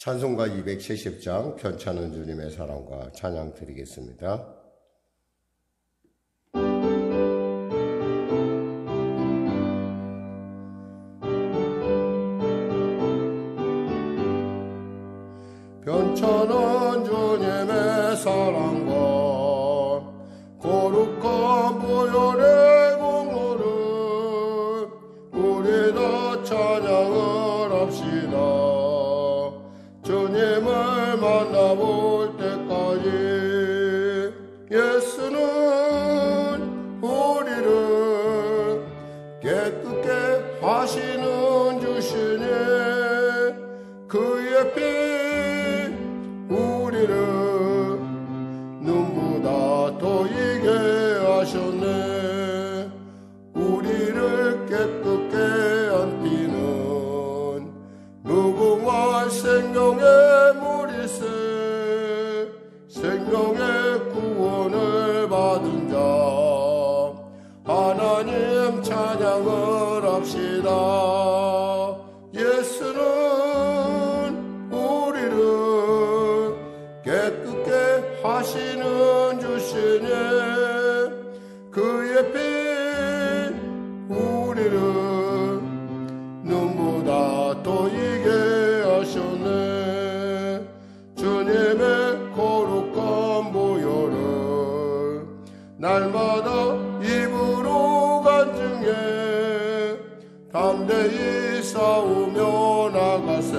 찬송가 270장 편찮은 주님의 사랑과 찬양 드리겠습니다. 편찮은 주님의 사랑과 거룩한 보혈의 공로를 우리 다 찬양을 합시다. 주님을 만나볼 때까지 예수는 우리를 깨끗게 하시는 주시니 그의 피 우리를 눈보다 더 이게 하셨네. 우리를 깨끗게 한 피는 무궁한 생명의 물이세. 생명의 구원을 받은 자 하나님 찬양을 합시다. 예수는 우리를 깨끗게 하시는 주시니 그의 피 우리를 눈보다 더 이게 하셨네. 주님의 거룩한 보혈을 날마다 입으로 간증해 담대히 싸우며 나가세.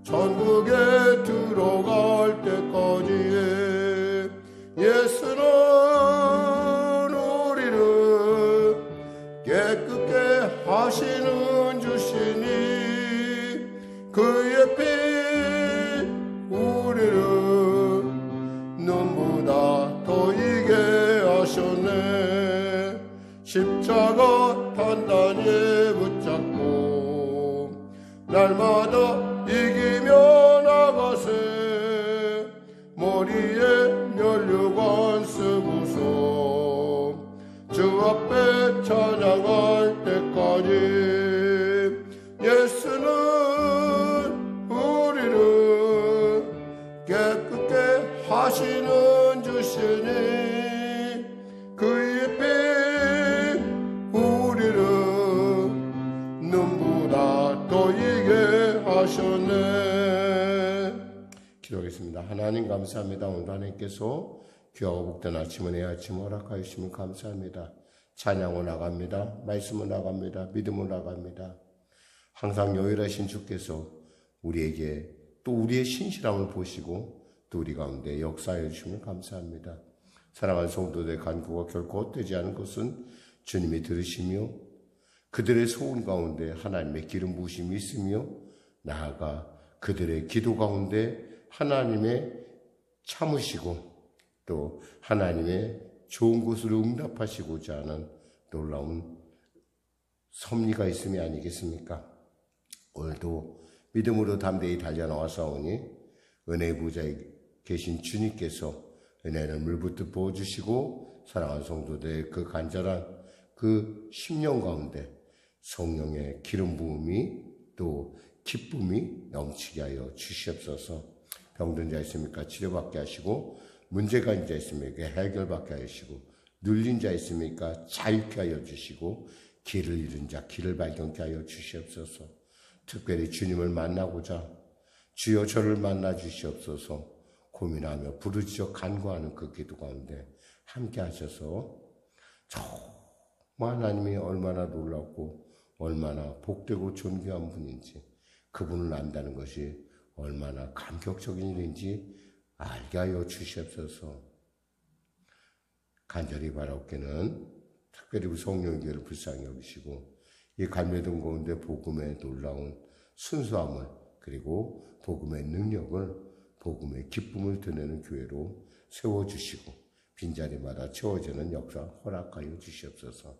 천국에 들어갈 때까지 예수는 우리를 깨끗게 하시는 주시니 그의 피 우리를 눈보다 더 이게 하셨네. 십자가 단단히 붙잡고 날마다 이기며 나가세. 머리에 면류관 쓰고서 주 앞에 찬양할 때까지 예수는 우리를 깨끗게 하시는 주시니 그의 피 우리를 눈보다 더 이게 하셨네. 기도하겠습니다. 하나님 감사합니다. 오늘 하나님께서 귀하고 복된 아침 은혜 아침 허락하여 주시면 감사합니다. 찬양을 나갑니다. 말씀을 나갑니다. 믿음을 나갑니다. 항상 요일하신 주께서 우리에게 또 우리의 신실함을 보시고 또 우리 가운데 역사해 주시면 감사합니다. 사랑하는 성도들의 간구가 결코 헛되지 않은 것은 주님이 들으시며 그들의 소원 가운데 하나님의 기름 부으심이 있으며 나아가 그들의 기도 가운데 하나님의 참으시고 또 하나님의 좋은 것으로 응답하시고자 하는 놀라운 섭리가 있음이 아니겠습니까? 오늘도 믿음으로 담대히 달려나와사오니 은혜의 보좌에 계신 주님께서 은혜를 물붓듯 부어주시고 사랑하는 성도들의 그 간절한 그 심령 가운데 성령의 기름 부음이 또 기쁨이 넘치게 하여 주시옵소서. 병든 자 있습니까? 치료받게 하시고 문제가 있는 자 있습니까? 해결받게 하시고 눌린 자 있습니까? 자유케 하여 주시고 길을 잃은 자 길을 발견케 하여 주시옵소서. 특별히 주님을 만나고자 주여 저를 만나 주시옵소서 고민하며 부르짖어 간구하는 그 기도 가운데 함께 하셔서 정말 하나님이 얼마나 놀랍고 얼마나 복되고 존귀한 분인지 그분을 안다는 것이 얼마나 감격적인 일인지 알게 하여 주시옵소서. 간절히 바라옵기는 특별히 우리 성령교회를 불쌍히 여기시고 이 갈매동 가운데 복음의 놀라운 순수함을 그리고 복음의 능력을 복음의 기쁨을 드러내는 교회로 세워주시고 빈자리마다 채워지는 역사 허락하여 주시옵소서.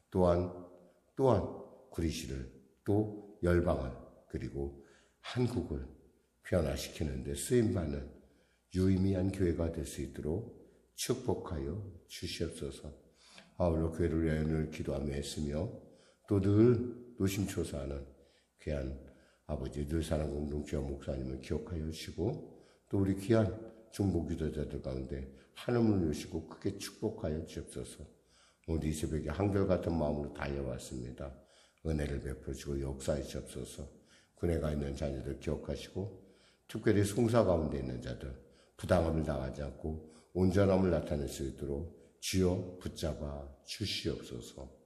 또한 구리시를 또 열방을 그리고 한국을 변화시키는 데 쓰임받는 유의미한 교회가 될 수 있도록 축복하여 주시옵소서. 아울러 교회를 위하여 늘 기도하며 했으며 또 늘 노심초사하는 귀한 아버지 늘사랑 공동체와 목사님을 기억하여 주시고 또 우리 귀한 중보 기도자들 가운데 하늘을 여시고 크게 축복하여 주옵소서. 오늘 이 새벽에 한결같은 마음으로 달려왔습니다. 은혜를 베풀어주고 역사해 주옵소서. 군에 가 있는 자녀들 기억하시고 특별히 송사 가운데 있는 자들 부당함을 당하지 않고 온전함을 나타낼 수 있도록 주여 붙잡아 주시옵소서.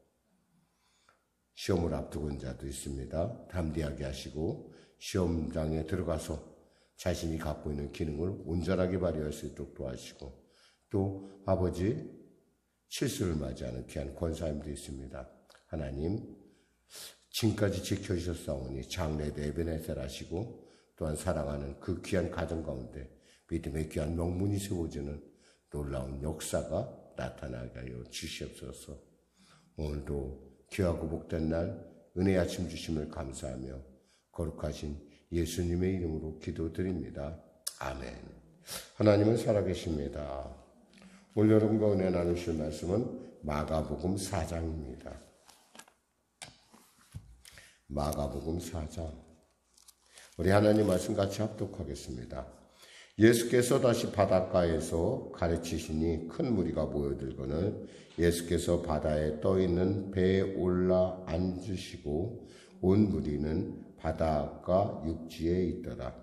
시험을 앞두고 있는 자도 있습니다. 담대하게 하시고 시험장에 들어가서 자신이 갖고 있는 기능을 온전하게 발휘할 수 있도록 도와주시고 또 아버지 실수를 맞이하는 귀한 권사님도 있습니다. 하나님 지금까지 지켜주셨사오니 장래도 에베네셀 하시고 또한 사랑하는 그 귀한 가정 가운데 믿음의 귀한 명문이 세워지는 놀라운 역사가 나타나게 하여 주시옵소서. 오늘도 귀하고 복된 날 은혜 아침 주심을 감사하며 거룩하신 예수님의 이름으로 기도드립니다. 아멘. 하나님은 살아계십니다. 오늘 여러분과 은혜 나누실 말씀은 마가복음 4장입니다. 마가복음 4장. 우리 하나님 말씀 같이 합독하겠습니다. 예수께서 다시 바닷가에서 가르치시니 큰 무리가 모여들거늘 예수께서 바다에 떠있는 배에 올라 앉으시고 온 무리는 바닷가 육지에 있더라.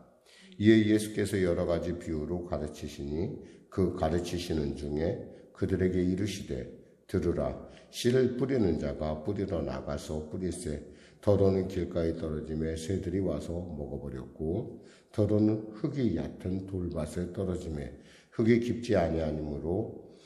이에 예수께서 여러 가지 비유로 가르치시니 그 가르치시는 중에 그들에게 이르시되 들으라. 씨를 뿌리는 자가 뿌리러 나가서 뿌리세 더러는 길가에 떨어짐에 새들이 와서 먹어버렸고 더러는 흙이 얕은 돌밭에 떨어짐에 흙이 깊지 아니하므로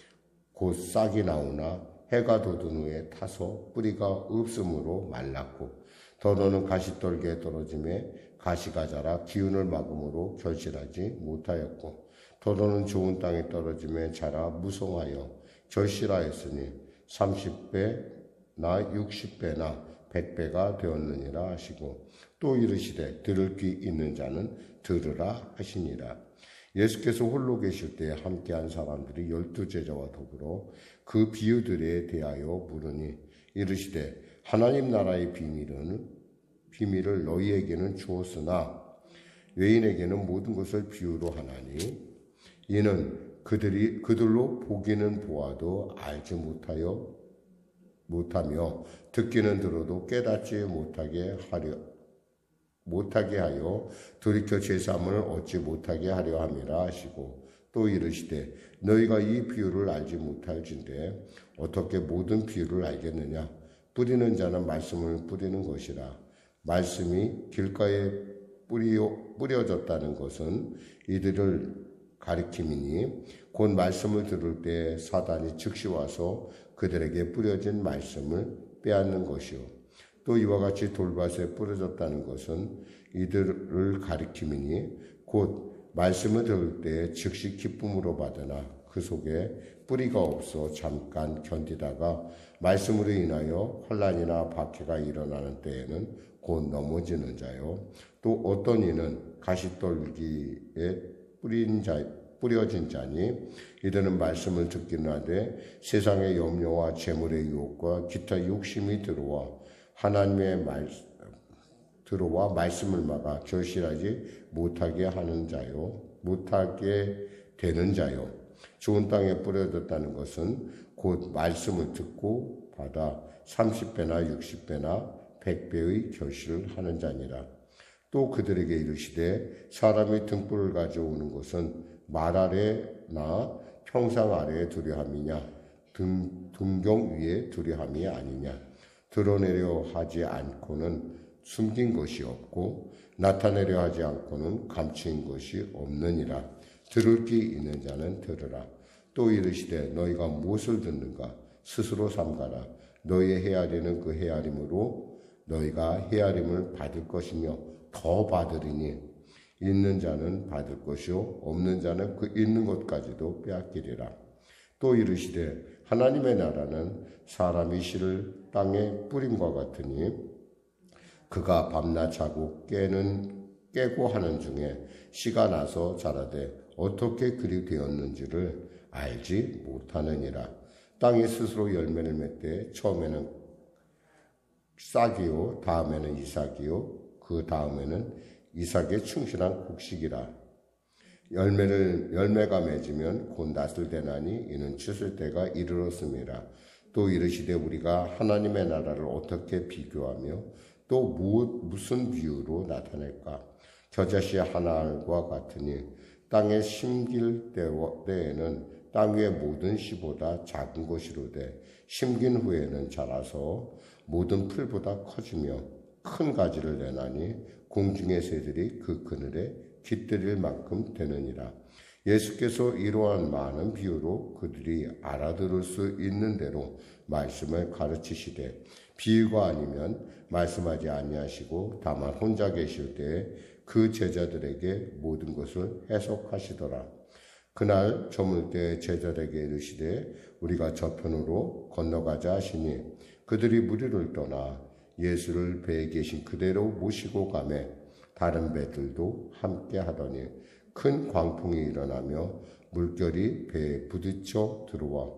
곧 싹이 나오나 해가 돋은 후에 타서 뿌리가 없으므로 말랐고 더러는 가시떨기에 떨어짐에 가시가 자라 기운을 막음으로 결실하지 못하였고 더러는 좋은 땅에 떨어짐에 자라 무성하여 결실하였으니 30배나 60배나 100배가 되었느니라 하시고 또 이르시되 들을 귀 있는 자는 들으라 하시니라. 예수께서 홀로 계실 때 함께한 사람들이 12제자와 더불어 그 비유들에 대하여 물으니 이르시되 하나님 나라의 비밀을 너희에게는 주었으나 외인에게는 모든 것을 비유로 하나니 이는 그들로 보기는 보아도 알지 못하며 듣기는 들어도 깨닫지 못하게 하여 돌이켜 죄사함을 얻지 못하게 하려 함이라 하시고 또 이르시되 너희가 이 비유를 알지 못할진대 어떻게 모든 비유를 알겠느냐. 뿌리는 자는 말씀을 뿌리는 것이라. 말씀이 길가에 뿌려졌다는 것은 이들을 가리킴이니 곧 말씀을 들을 때 사단이 즉시 와서 그들에게 뿌려진 말씀을 빼앗는 것이요. 또 이와 같이 돌밭에 뿌려졌다는 것은 이들을 가리킴이니 곧 말씀을 들을 때 즉시 기쁨으로 받으나 그 속에 뿌리가 없어 잠깐 견디다가 말씀으로 인하여 혼란이나 박해가 일어나는 때에는 곧 넘어지는 자요. 또 어떤 이는 가시떨기에 뿌려진 자니 이들은 말씀을 듣기는 하되 세상의 염려와 재물의 유혹과 기타 욕심이 들어와 말씀을 막아 결실하지 못하게 되는 자요. 좋은 땅에 뿌려졌다는 것은 곧 말씀을 듣고 받아 30배나 60배나 100배의 결실을 하는 자니라. 또 그들에게 이르시되 사람이 등불을 가져오는 것은 말 아래나 평상 아래에 두려 함이냐 등경 위에 두려 함이 아니냐. 드러내려 하지 않고는 숨긴 것이 없고 나타내려 하지 않고는 감추인 것이 없느니라. 들을 귀 있는 자는 들으라. 또 이르시되 너희가 무엇을 듣는가 스스로 삼가라. 너희의 헤아리는 그 헤아림으로 너희가 헤아림을 받을 것이며 더 받으리니 있는 자는 받을 것이요 없는 자는 그 있는 것까지도 빼앗기리라. 또 이르시되 하나님의 나라는 사람이 씨를 땅에 뿌림과 같으니 그가 밤낮 자고 깨고 하는 중에 씨가 나서 자라되 어떻게 그리 되었는지를 알지 못하느니라. 땅이 스스로 열매를 맺되 처음에는 싹이요 다음에는 이삭이요 그 다음에는 이삭의 충실한 곡식이라. 열매가 맺으면 곧 낫을 대나니 이는 추수 때가 이르렀습니다. 또 이르시되 우리가 하나님의 나라를 어떻게 비교하며 또 무슨 비유로 나타낼까? 겨자씨 하나 알과 같으니 땅에 심길 때에는 땅 위의 모든 씨보다 작은 것이로되 심긴 후에는 자라서 모든 풀보다 커지며 큰 가지를 내나니 공중의 새들이 그 그늘에 깃들일 만큼 되느니라. 예수께서 이러한 많은 비유로 그들이 알아들을 수 있는 대로 말씀을 가르치시되 비유가 아니면 말씀하지 아니하시고 다만 혼자 계실 때에 그 제자들에게 모든 것을 해석하시더라. 그날 저물 때 제자들에게 이르시되 우리가 저편으로 건너가자 하시니 그들이 무리를 떠나 예수를 배에 계신 그대로 모시고 가매 다른 배들도 함께 하더니 큰 광풍이 일어나며 물결이 배에 부딪혀 들어와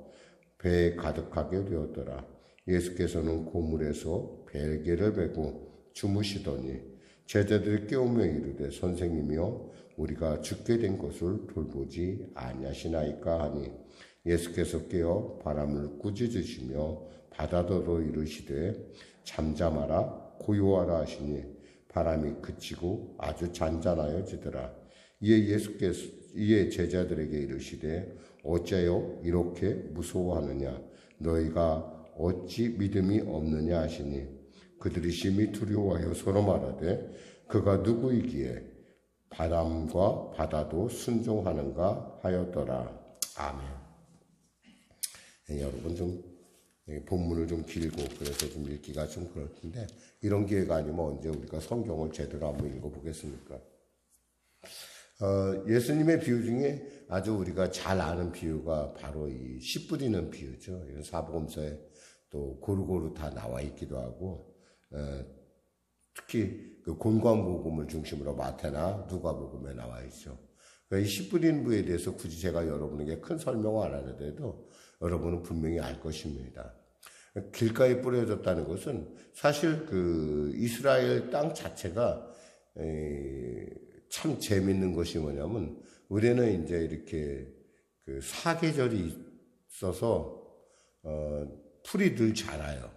배에 가득하게 되었더라. 예수께서는 고물에서 벨개를 베고 주무시더니 제자들이 깨우며 이르되 선생님이여 우리가 죽게 된 것을 돌보지 아니하시나이까 하니 예수께서 깨어 바람을 꾸짖으시며 바다더러 이르시되 잠잠하라 고요하라 하시니 바람이 그치고 아주 잔잔하여지더라. 이에 제자들에게 이르시되 어째요 이렇게 무서워하느냐 너희가 어찌 믿음이 없느냐 하시니 그들이 심히 두려워하여 서로 말하되 그가 누구이기에 바람과 바다도 순종하는가 하였더라. 아멘. 여러분 좀 본문을 좀 길고 그래서 좀 읽기가 좀 그럴 텐데 이런 기회가 아니면 언제 우리가 성경을 제대로 한번 읽어보겠습니까? 예수님의 비유 중에 아주 우리가 잘 아는 비유가 바로 이 씨 뿌리는 비유죠. 이런 사복음서에 또 고루고루 다 나와 있기도 하고 특히 그 곤광복음을 중심으로 마태나 누가복음에 나와 있죠. 이 씨 뿌리는 부에 대해서 굳이 제가 여러분에게 큰 설명을 안 하더라도 여러분은 분명히 알 것입니다. 길가에 뿌려졌다는 것은 사실 그 이스라엘 땅 자체가 참 재밌는 것이 뭐냐면 우리는 이제 이렇게 그 사계절이 있어서 풀이 늘 자라요.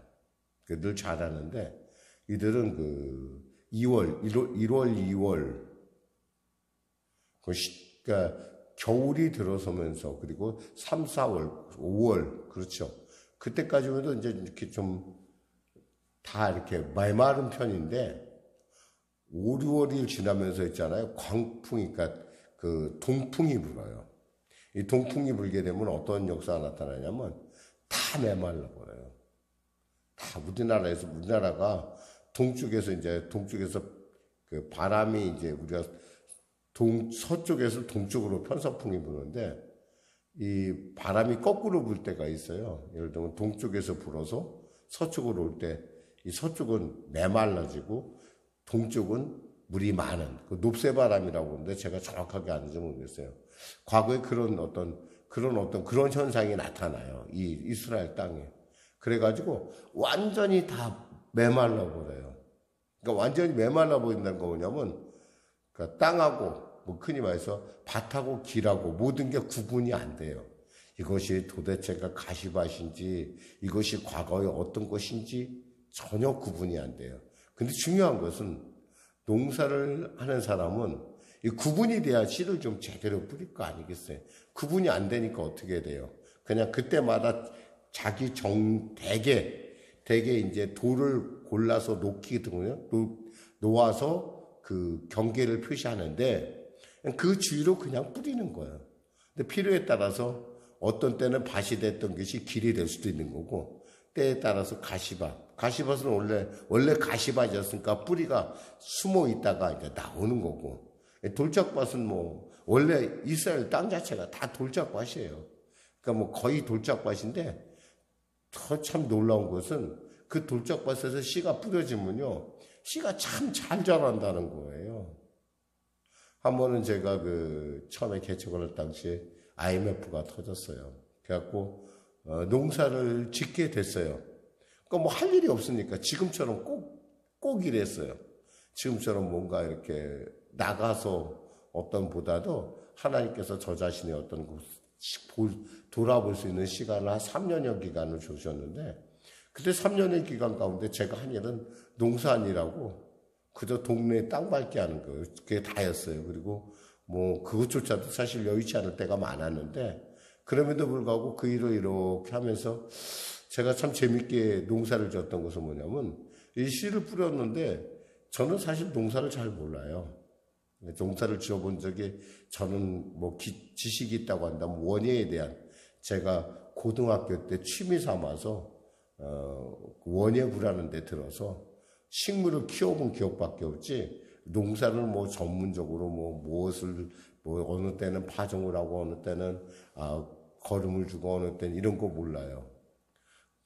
늘 자라는데 이들은 그 1월, 2월 그러니까 겨울이 들어서면서 그리고 3, 4월, 5월 그렇죠. 그때까지도 이제 이렇게 좀 다 이렇게 메마른 편인데 5, 6월이 지나면서 있잖아요. 광풍이, 그러니까 그 동풍이 불어요. 이 동풍이 불게 되면 어떤 역사가 나타나냐면 다 메말라 버려요. 다 우리나라가 동쪽에서 그 바람이 이제 우리가 서쪽에서 동쪽으로 편서풍이 부는데 이 바람이 거꾸로 불 때가 있어요. 예를 들면 동쪽에서 불어서 서쪽으로 올 때 이 서쪽은 메말라지고 동쪽은 물이 많은 그 높새바람이라고 하는데 제가 정확하게 아는지 모르겠어요. 과거에 그런 현상이 나타나요. 이 이스라엘 땅에. 그래가지고 완전히 다 메말라 버려요. 그러니까 완전히 메말라 버린다는 거 뭐냐면 그러니까 땅하고 뭐 흔히 말해서 밭하고 길하고 모든 게 구분이 안 돼요. 이것이 도대체가 가시밭인지 이것이 과거의 어떤 것인지 전혀 구분이 안 돼요. 근데 중요한 것은 농사를 하는 사람은 이 구분이 돼야 씨를 좀 제대로 뿌릴 거 아니겠어요? 구분이 안 되니까 어떻게 돼요? 그냥 그때마다 자기 대개 이제 돌을 골라서 놓아서 그 경계를 표시하는데 그 주위로 그냥 뿌리는 거예요. 근데 필요에 따라서 어떤 때는 밭이 됐던 것이 길이 될 수도 있는 거고 때에 따라서 가시밭은 원래 가시밭이었으니까 뿌리가 숨어 있다가 이제 나오는 거고 돌짝밭은 뭐 원래 이스라엘 땅 자체가 다 돌짝밭이에요. 그러니까 뭐 거의 돌짝밭인데 더 참 놀라운 것은 그 돌짝밭에서 씨가 뿌려지면요 씨가 참 잘 자란다는 거예요. 한 번은 제가 그 처음에 개척을 할 당시에 IMF가 터졌어요. 그래갖고 농사를 짓게 됐어요. 그러니까 뭐 할 일이 없으니까 지금처럼 꼭 일했어요. 지금처럼 뭔가 이렇게 나가서 어떤 보다도 하나님께서 저 자신의 어떤 돌아볼 수 있는 시간을 한 3년여 기간을 주셨는데, 그때 3년의 기간 가운데 제가 한 일은 농사일이라고 그저 동네에 땅 밟기 하는 거예요. 그게 다였어요. 그리고 뭐 그것조차도 사실 여의치 않을 때가 많았는데, 그럼에도 불구하고 그 일을 이렇게 하면서 제가 참 재밌게 농사를 지었던 것은 뭐냐면, 이 씨를 뿌렸는데 저는 사실 농사를 잘 몰라요. 농사를 지어본 적이, 저는 뭐 지식이 있다고 한다면 원예에 대한, 제가 고등학교 때 취미 삼아서 원예부라는 데 들어서 식물을 키워본 기억밖에 없지, 농사를 뭐 전문적으로 무엇을 어느 때는 파종을 하고 어느 때는 거름을 주고 어느 때는 이런 거 몰라요.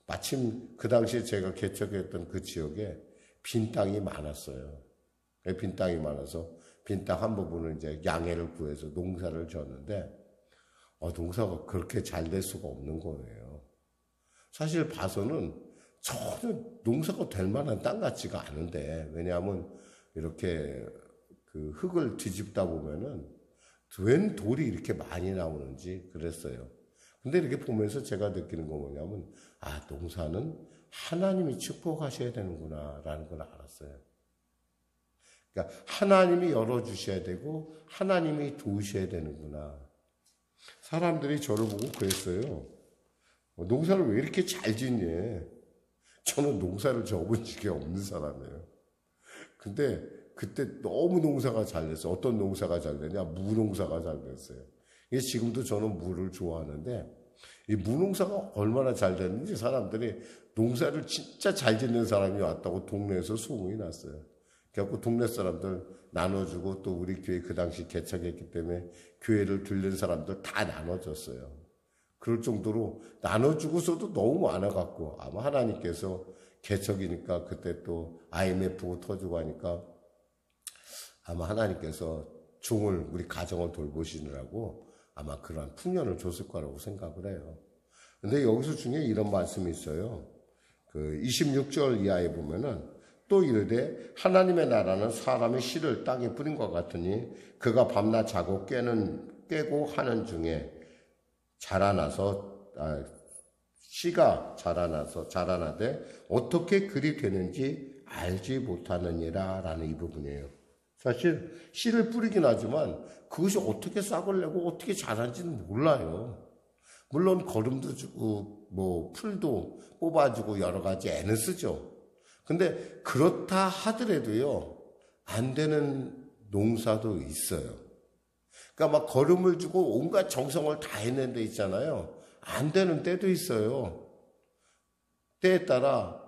마침 그 당시에 제가 개척했던 그 지역에 빈 땅이 많았어요. 빈 땅이 많아서 빈 땅 한 부분을 이제 양해를 구해서 농사를 지었는데, 농사가 그렇게 잘 될 수가 없는 거예요. 사실 봐서는 전혀 농사가 될 만한 땅 같지가 않은데, 왜냐하면 이렇게 그 흙을 뒤집다 보면은 웬 돌이 이렇게 많이 나오는지 그랬어요. 근데 이렇게 보면서 제가 느끼는 건 뭐냐면, 농사는 하나님이 축복하셔야 되는구나 라는 걸 알았어요. 그러니까 하나님이 열어주셔야 되고 하나님이 도우셔야 되는구나. 사람들이 저를 보고 그랬어요. 농사를 왜 이렇게 잘 짓니? 저는 농사를 지어본 적이 없는 사람이에요. 근데 그때 너무 농사가 잘 됐어요. 어떤 농사가 잘 되냐? 무농사가 잘 됐어요. 지금도 저는 무를 좋아하는데, 이 무농사가 얼마나 잘 됐는지 사람들이 농사를 진짜 잘 짓는 사람이 왔다고 동네에서 소문이 났어요. 그래갖고 동네 사람들 나눠주고, 또 우리 교회 그 당시 개척했기 때문에 교회를 들른 사람들 다 나눠줬어요. 그럴 정도로 나눠주고서도 너무 많아갖고, 아마 하나님께서 개척이니까 그때 또 IMF 터지고 하니까 아마 하나님께서 우리 가정을 돌보시느라고 아마 그러한 풍년을 줬을 거라고 생각을 해요. 근데 여기서 중에 이런 말씀이 있어요. 그 26절 이하에 보면은, 또 이르되 하나님의 나라는 사람의 씨를 땅에 뿌린 것 같으니 그가 밤낮 자고 깨고 하는 중에 씨가 자라나되 어떻게 그리 되는지 알지 못하느니라 라는 이 부분이에요. 사실 씨를 뿌리긴 하지만 그것이 어떻게 싹을 내고 어떻게 자란지는 몰라요. 물론 거름도 주고 풀도 뽑아주고 여러 가지 애는 쓰죠. 근데 그렇다 하더라도요, 안 되는 농사도 있어요. 그러니까 막 거름을 주고 온갖 정성을 다 했는 데 있잖아요. 안 되는 때도 있어요. 때에 따라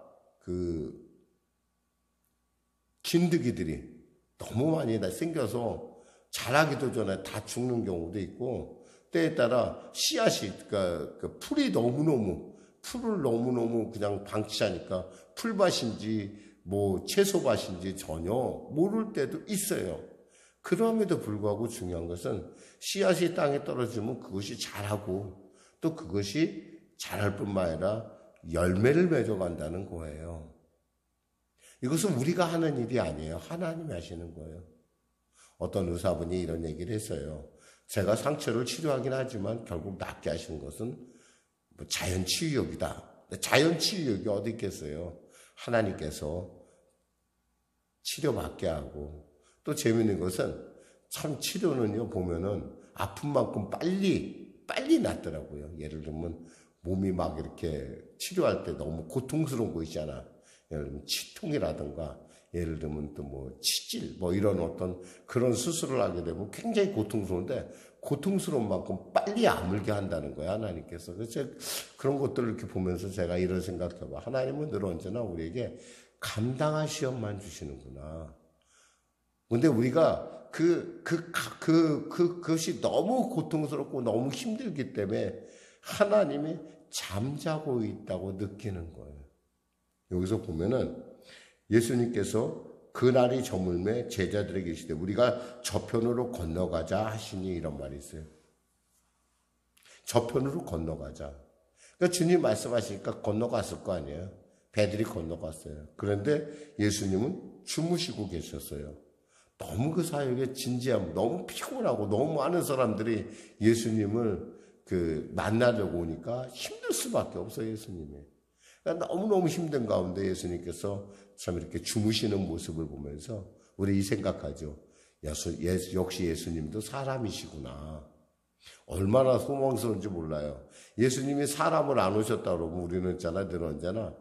진드기들이 너무 많이 생겨서 자라기도 전에 다 죽는 경우도 있고, 때에 따라 씨앗이, 그러니까 풀을 너무너무 그냥 방치하니까 풀밭인지 채소밭인지 전혀 모를 때도 있어요. 그럼에도 불구하고 중요한 것은 씨앗이 땅에 떨어지면 그것이 자라고, 또 그것이 자랄 뿐만 아니라 열매를 맺어간다는 거예요. 이것은 우리가 하는 일이 아니에요. 하나님이 하시는 거예요. 어떤 의사분이 이런 얘기를 했어요. 제가 상처를 치료하긴 하지만 결국 낫게 하시는 것은 자연치유역이다. 자연치유역이 어디 있겠어요. 하나님께서 치료받게 하고, 또 재미있는 것은 참 치료는요, 보면은 아픈 만큼 빨리 낫더라고요. 예를 들면 몸이 막 이렇게 치료할 때 너무 고통스러운 거 있잖아. 예를 들면 치통이라든가, 예를 들면 또 치질, 이런 어떤 그런 수술을 하게 되면 굉장히 고통스러운데, 고통스러운 만큼 빨리 아물게 한다는 거야, 하나님께서. 그래서 그런 것들을 이렇게 보면서 제가 이런 생각해봐. 하나님은 늘 언제나 우리에게 감당할 시험만 주시는구나. 근데 우리가 그것이 너무 고통스럽고 너무 힘들기 때문에 하나님이 잠자고 있다고 느끼는 거예요. 여기서 보면은 예수님께서 그날이 저물매 제자들에게 계시되 우리가 저편으로 건너가자 하시니, 이런 말이 있어요. 저편으로 건너가자. 그러니까 주님 말씀하시니까 건너갔을 거 아니에요. 배들이 건너갔어요. 그런데 예수님은 주무시고 계셨어요. 너무 그 사역에 진지함, 너무 피곤하고 너무 많은 사람들이 예수님을 만나려고 오니까 힘들 수밖에 없어요, 예수님이. 그러니까 너무너무 힘든 가운데 예수님께서 참 이렇게 주무시는 모습을 보면서 우리 이 생각하죠. 역시 예수님도 사람이시구나. 얼마나 소망스러운지 몰라요. 예수님이 사람을 안 오셨다 그러면 우리는 늘 언제나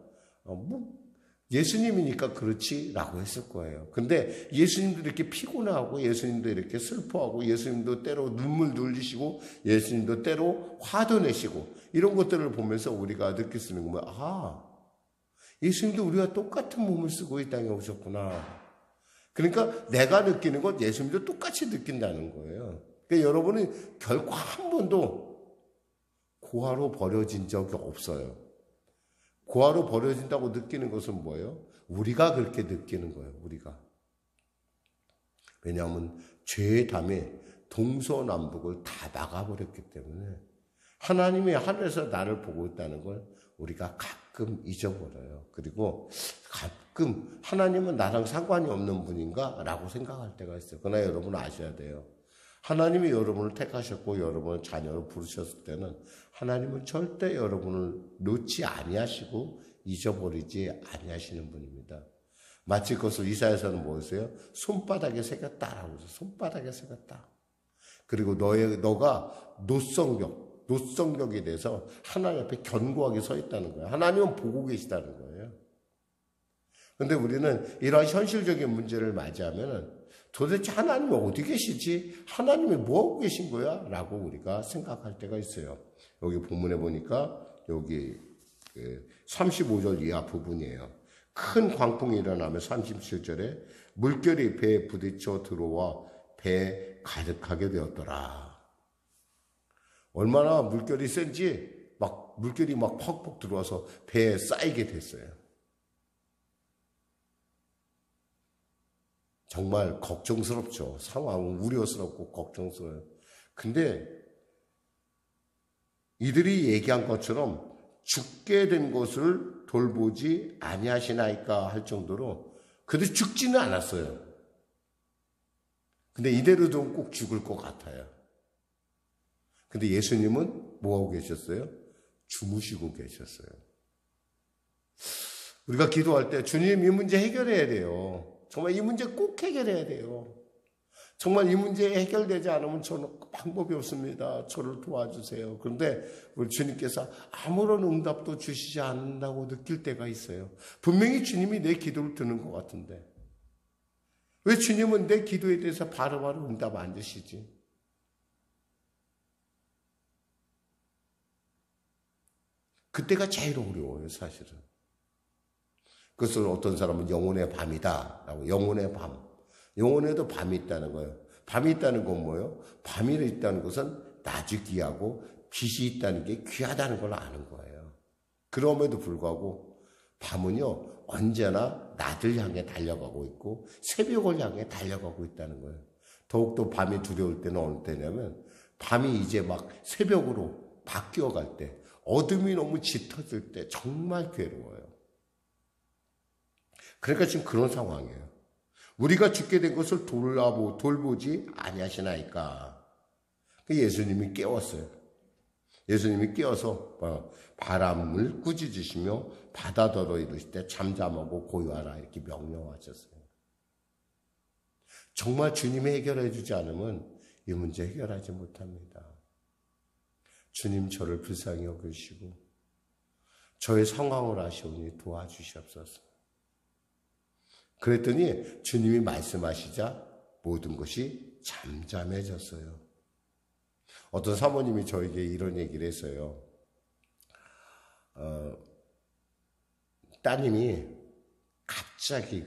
예수님이니까 그렇지라고 했을 거예요. 근데 예수님도 이렇게 피곤하고 예수님도 이렇게 슬퍼하고 예수님도 때로 눈물 흘리시고 예수님도 때로 화도 내시고 이런 것들을 보면서 우리가 느낄 수 있는 거면 예수님도 우리와 똑같은 몸을 쓰고 이 땅에 오셨구나. 그러니까 내가 느끼는 건 예수님도 똑같이 느낀다는 거예요. 그러니까 여러분은 결코 한 번도 고아로 버려진 적이 없어요. 고아로 버려진다고 느끼는 것은 뭐예요? 우리가 그렇게 느끼는 거예요. 우리가. 왜냐하면 죄의 담에 동서남북을 다 막아버렸기 때문에 하나님이 하늘에서 나를 보고 있다는 걸 우리가 가끔 잊어버려요. 그리고 가끔 하나님은 나랑 상관이 없는 분인가? 라고 생각할 때가 있어요. 그러나 여러분은 아셔야 돼요. 하나님이 여러분을 택하셨고 여러분을 자녀로 부르셨을 때는 하나님은 절대 여러분을 놓지 아니하시고 잊어버리지 아니하시는 분입니다. 마치 그것을 이사야서는 뭐였어요? 손바닥에 새겼다라고 해서 손바닥에 새겼다. 그리고 너가 노성벽이 돼서 하나님 앞에 견고하게 서 있다는 거예요. 하나님은 보고 계시다는 거예요. 그런데 우리는 이러한 현실적인 문제를 맞이하면 도대체 하나님이 어디 계시지? 하나님이 뭐하고 계신 거야? 라고 우리가 생각할 때가 있어요. 여기 본문에 보니까 여기 35절 이하 부분이에요. 큰 광풍이 일어나면 37절에 물결이 배에 부딪혀 들어와 배에 가득하게 되었더라. 얼마나 물결이 센지 물결이 퍽퍽 들어와서 배에 쌓이게 됐어요. 정말 걱정스럽죠. 상황은 우려스럽고 걱정스러워요. 근데 이들이 얘기한 것처럼 죽게 된 것을 돌보지 아니하시나이까 할 정도로 그들이 죽지는 않았어요. 근데 이대로 두면 꼭 죽을 것 같아요. 근데 예수님은 뭐하고 계셨어요? 주무시고 계셨어요. 우리가 기도할 때 주님 이 문제 해결해야 돼요. 정말 이 문제 꼭 해결해야 돼요. 정말 이 문제 해결되지 않으면 저는 방법이 없습니다. 저를 도와주세요. 그런데 우리 주님께서 아무런 응답도 주시지 않는다고 느낄 때가 있어요. 분명히 주님이 내 기도를 듣는 것 같은데 왜 주님은 내 기도에 대해서 바로바로 응답 안 주시지? 그때가 제일 어려워요, 사실은. 그것을 어떤 사람은 영혼의 밤이다 라고, 영혼의 밤. 영혼에도 밤이 있다는 거예요. 밤이 있다는 건 뭐예요? 밤이 있다는 것은 낮이 귀하고 빛이 있다는 게 귀하다는 걸 아는 거예요. 그럼에도 불구하고 밤은요 언제나 낮을 향해 달려가고 있고 새벽을 향해 달려가고 있다는 거예요. 더욱더 밤이 두려울 때는 어느 때냐면 밤이 이제 새벽으로 바뀌어갈 때, 어둠이 너무 짙어질 때 정말 괴로워요. 그러니까 지금 그런 상황이에요. 우리가 죽게 된 것을 돌보지 아니하시나이까. 예수님이 깨웠어요. 예수님이 깨어서 바람을 꾸짖으시며 바다더러 이르실 때 잠잠하고 고요하라 이렇게 명령하셨어요. 정말 주님이 해결해 주지 않으면 이 문제 해결하지 못합니다. 주님 저를 불쌍히 여기시고 저의 상황을 아시오니 도와주시옵소서. 그랬더니 주님이 말씀하시자 모든 것이 잠잠해졌어요. 어떤 사모님이 저에게 이런 얘기를 했어요. 따님이 갑자기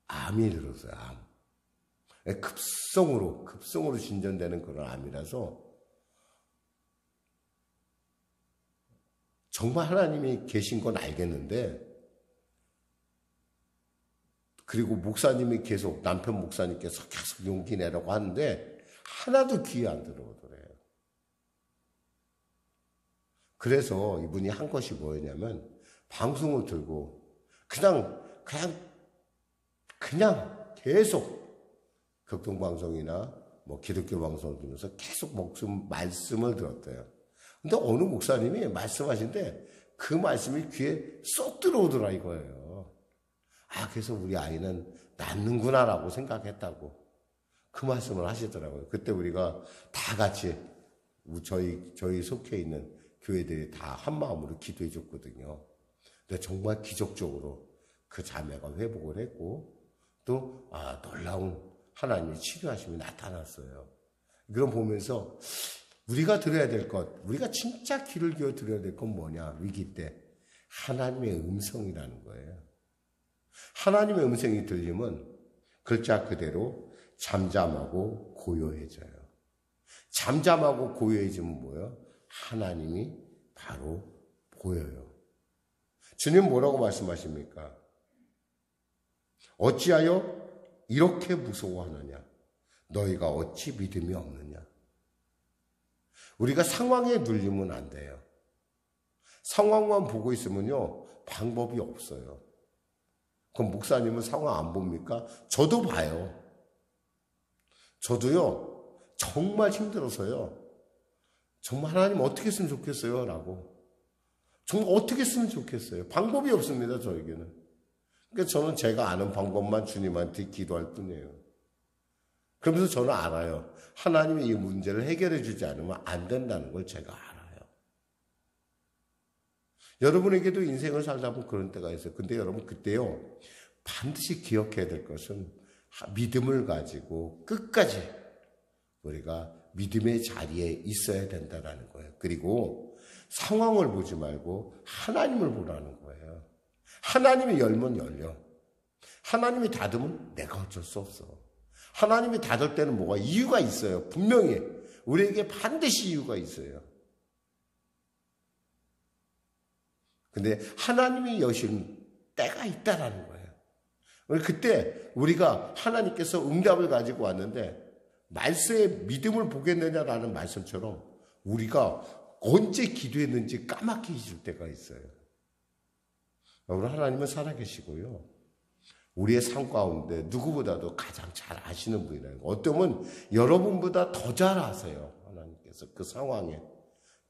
암이 들었어요. 급성으로 진전되는 그런 암이라서 정말 하나님이 계신 건 알겠는데, 그리고 목사님이 남편 목사님께서 계속 용기 내라고 하는데 하나도 귀에 안 들어오더래요. 그래서 이분이 한 것이 뭐였냐면 방송을 들고 그냥 그냥 계속 극동방송이나 기독교 방송을 들으면서 계속 말씀을 들었대요. 근데 어느 목사님이 말씀하신데 그 말씀이 귀에 쏙 들어오더라 이거예요. 그래서 우리 아이는 낫는구나라고 생각했다고 그 말씀을 하시더라고요. 그때 우리가 다 같이 저희 속해 있는 교회들이 다 한마음으로 기도해 줬거든요. 근데 정말 기적적으로 그 자매가 회복을 했고 또 놀라운 하나님의 치료하심이 나타났어요. 그럼 보면서 우리가 들어야 될 것, 우리가 진짜 귀를 기울여 들어야 될 건 뭐냐? 위기 때 하나님의 음성이라는 거예요. 하나님의 음성이 들리면 글자 그대로 잠잠하고 고요해져요. 잠잠하고 고요해지면 뭐예요? 하나님이 바로 보여요. 주님 뭐라고 말씀하십니까? 어찌하여 이렇게 무서워하느냐? 너희가 어찌 믿음이 없느냐? 우리가 상황에 눌리면 안 돼요. 상황만 보고 있으면요, 방법이 없어요. 그럼 목사님은 상황 안 봅니까? 저도 봐요. 저도요, 정말 힘들어서요. 정말 하나님 어떻게 했으면 좋겠어요? 라고. 정말 어떻게 했으면 좋겠어요? 방법이 없습니다, 저에게는. 그러니까 저는 제가 아는 방법만 주님한테 기도할 뿐이에요. 그러면서 저는 알아요. 하나님이 이 문제를 해결해 주지 않으면 안 된다는 걸 제가 알아요. 여러분에게도 인생을 살다 보면 그런 때가 있어요. 근데 여러분 그때요, 반드시 기억해야 될 것은 믿음을 가지고 끝까지 우리가 믿음의 자리에 있어야 된다는 거예요. 그리고 상황을 보지 말고 하나님을 보라는 거예요. 하나님이 열면 열려. 하나님이 닫으면 내가 어쩔 수 없어. 하나님이 닫을 때는 뭐가 이유가 있어요. 분명히 우리에게 반드시 이유가 있어요. 근데 하나님이 여시는 때가 있다라는 거예요. 그때 우리가 하나님께서 응답을 가지고 왔는데 말세에 믿음을 보겠느냐라는 말씀처럼 우리가 언제 기도했는지 까맣게 잊을 때가 있어요. 우리 하나님은 살아계시고요. 우리의 삶 가운데 누구보다도 가장 잘 아시는 분이라는 거. 어쩌면 여러분보다 더 잘 아세요. 하나님께서 그 상황에.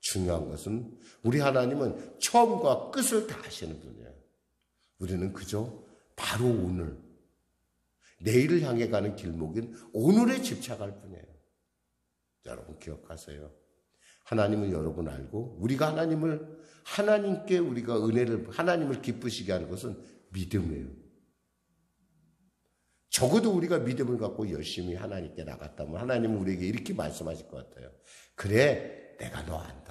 중요한 것은 우리 하나님은 처음과 끝을 다 아시는 분이에요. 우리는 그저 바로 오늘, 내일을 향해 가는 길목인 오늘에 집착할 뿐이에요. 여러분 기억하세요. 하나님은 여러분 알고 우리가 하나님께 우리가 하나님을 기쁘시게 하는 것은 믿음이에요. 적어도 우리가 믿음을 갖고 열심히 하나님께 나갔다면 하나님은 우리에게 이렇게 말씀하실 것 같아요. 그래, 내가 너 안다.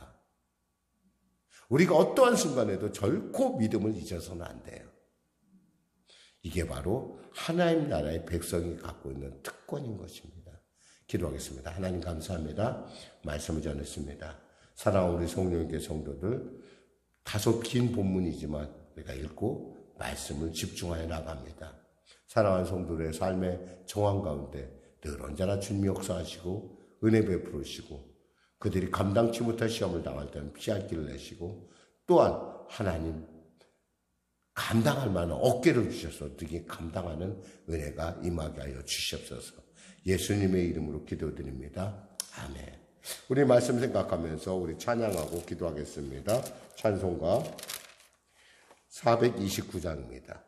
우리가 어떠한 순간에도 결코 믿음을 잊어서는 안 돼요. 이게 바로 하나님 나라의 백성이 갖고 있는 특권인 것입니다. 기도하겠습니다. 하나님 감사합니다. 말씀을 전했습니다. 사랑하는 우리 성령님께 성도들, 다소 긴 본문이지만 우리가 읽고 말씀을 집중하여 나갑니다. 사랑하는 성도들의 삶의 정황 가운데 늘 언제나 주님이 역사하시고 은혜 베풀으시고 그들이 감당치 못할 시험을 당할 때는 피할 길을 내시고 또한 하나님 감당할 만한 어깨를 주셔서 능히 감당하는 은혜가 임하게 하여 주시옵소서. 예수님의 이름으로 기도드립니다. 아멘. 우리 말씀 생각하면서 우리 찬양하고 기도하겠습니다. 찬송가 429장입니다.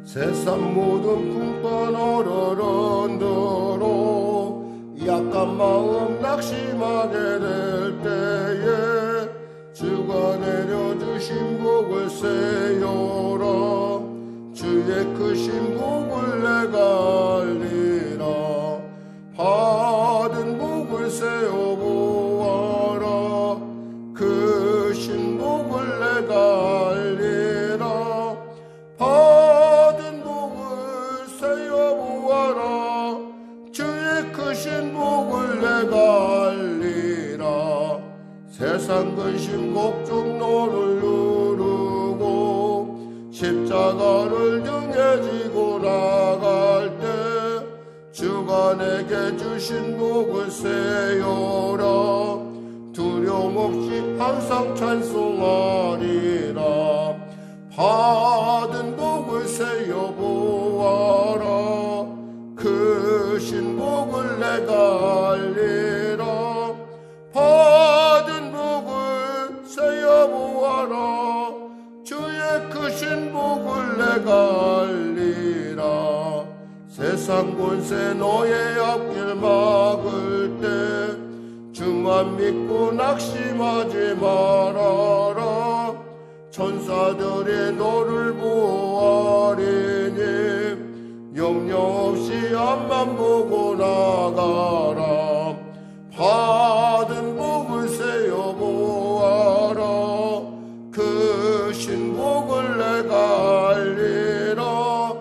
세상 모든 풍번 어른들로 약한 마음 낙심하게 될 때에 주가 내려주신 복을 세요라. 주의 크신 복을 내가 알리라. 받은 복을 세어 보아라. 크신 복을 내가 알리라. 받은 복을 세어 보아라. 주의 크신 복을 내가 알리라. 세상 근심 걱정 너를 누르고 십자가를 등에 지고 나갈 때 주가 내게 주신 복을 세요라. 두 변함없이 항상 찬송하리라. 받은 복을 세어 보아라. 크신 복을 내가 알리라. 받은 복을 세어 보아라. 주의 크신 복을 내가 알리라. 세상 권세 너의 앞길 막을 때 주만 믿고 낙심하지 말아라. 천사들이 너를 보호하리니 염려 없이 앞만 보고 나가라. 받은 복을 세어 보아라. 크신 복을 내가 알리라.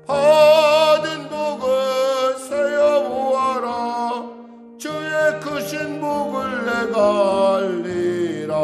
받은 복을 세어 보아라. 주의 크신 복을 내가 알리라.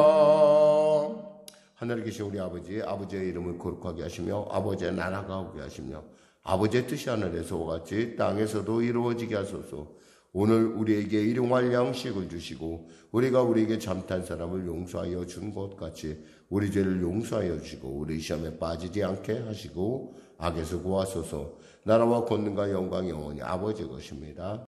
하늘에 계신 우리 아버지, 아버지의 이름을 거룩하게 하시며 아버지의 나라가 오게 하시며 아버지의 뜻이 하늘에서와 같이 땅에서도 이루어지게 하소서. 오늘 우리에게 일용할 양식을 주시고 우리가 우리에게 잘못한 사람을 용서하여 준 것 같이 우리 죄를 용서하여 주시고 우리 시험에 빠지지 않게 하시고 악에서 구하소서. 나라와 권능과 영광이 영원히 아버지 것입니다.